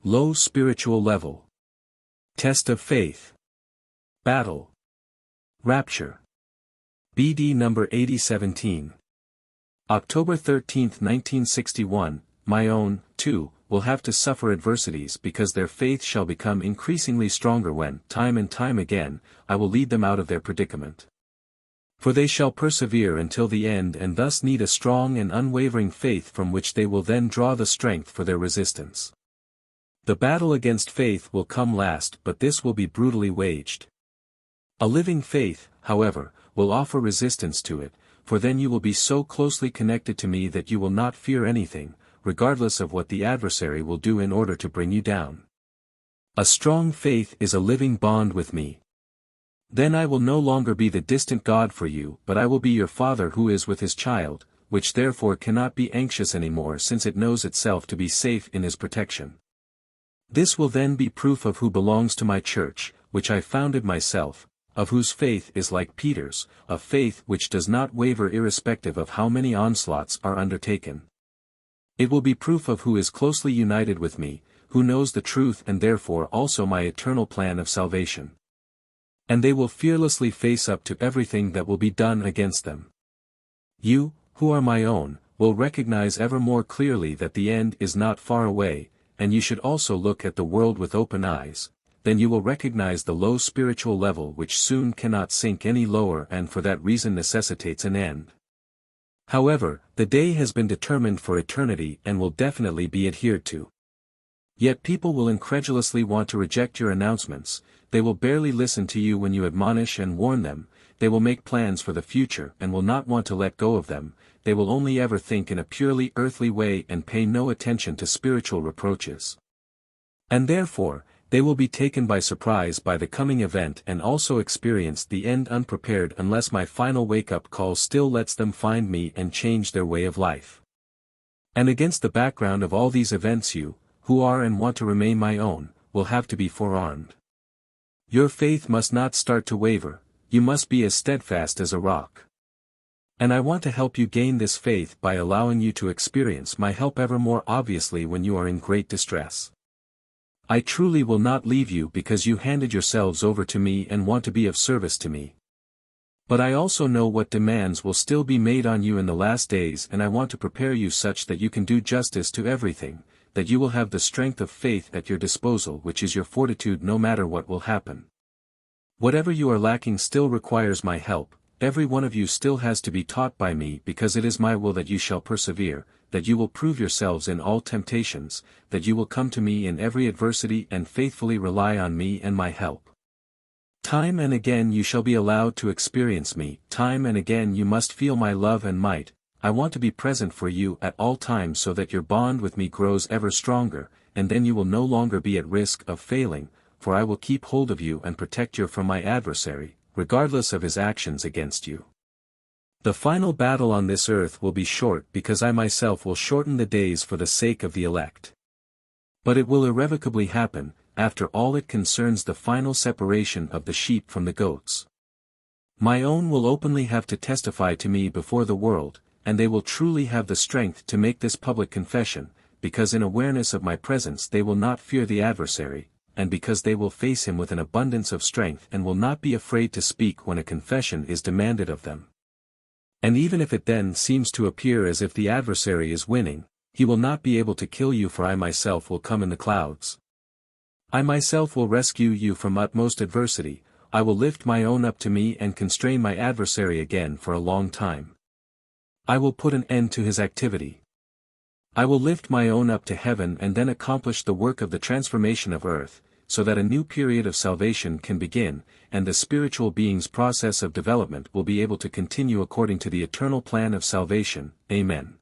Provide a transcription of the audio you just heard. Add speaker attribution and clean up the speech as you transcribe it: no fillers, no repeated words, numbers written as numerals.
Speaker 1: Low spiritual level. Test of faith. Battle. Rapture. BD number 8017. October 13, 1961, my own, too, will have to suffer adversities because their faith shall become increasingly stronger when, time and time again, I will lead them out of their predicament. For they shall persevere until the end and thus need a strong and unwavering faith from which they will then draw the strength for their resistance. The battle against faith will come last, but this will be brutally waged. A living faith, however, will offer resistance to it, for then you will be so closely connected to me that you will not fear anything, regardless of what the adversary will do in order to bring you down. A strong faith is a living bond with me. Then I will no longer be the distant God for you, but I will be your father who is with his child, which therefore cannot be anxious anymore since it knows itself to be safe in his protection. This will then be proof of who belongs to my church, which I founded myself, of whose faith is like Peter's, a faith which does not waver irrespective of how many onslaughts are undertaken. It will be proof of who is closely united with me, who knows the truth and therefore also my eternal plan of salvation. And they will fearlessly face up to everything that will be done against them. You, who are my own, will recognize ever more clearly that the end is not far away, and you should also look at the world with open eyes. Then you will recognize the low spiritual level which soon cannot sink any lower and for that reason necessitates an end. However, the day has been determined for eternity and will definitely be adhered to. Yet people will incredulously want to reject your announcements, they will barely listen to you when you admonish and warn them, they will make plans for the future and will not want to let go of them, they will only ever think in a purely earthly way and pay no attention to spiritual reproaches. And therefore, they will be taken by surprise by the coming event and also experience the end unprepared unless my final wake-up call still lets them find me and change their way of life. And against the background of all these events you, who are and want to remain my own, will have to be forearmed. Your faith must not start to waver, you must be as steadfast as a rock. And I want to help you gain this faith by allowing you to experience my help ever more obviously when you are in great distress. I truly will not leave you because you handed yourselves over to me and want to be of service to me. But I also know what demands will still be made on you in the last days and I want to prepare you such that you can do justice to everything, that you will have the strength of faith at your disposal which is your fortitude no matter what will happen. Whatever you are lacking still requires my help, every one of you still has to be taught by me because it is my will that you shall persevere, that you will prove yourselves in all temptations, that you will come to me in every adversity and faithfully rely on me and my help. Time and again you shall be allowed to experience me, time and again you must feel my love and might. I want to be present for you at all times so that your bond with me grows ever stronger, and then you will no longer be at risk of failing, for I will keep hold of you and protect you from my adversary, regardless of his actions against you. The final battle on this earth will be short because I myself will shorten the days for the sake of the elect. But it will irrevocably happen, after all it concerns the final separation of the sheep from the goats. My own will openly have to testify to me before the world, and they will truly have the strength to make this public confession, because in awareness of my presence they will not fear the adversary, and because they will face him with an abundance of strength and will not be afraid to speak when a confession is demanded of them. And even if it then seems to appear as if the adversary is winning, he will not be able to kill you for I myself will come in the clouds. I myself will rescue you from utmost adversity, I will lift my own up to me and constrain my adversary again for a long time. I will put an end to his activity. I will lift my own up to heaven and then accomplish the work of the transformation of earth, so that a new period of salvation can begin, and the spiritual being's process of development will be able to continue according to the eternal plan of salvation. Amen.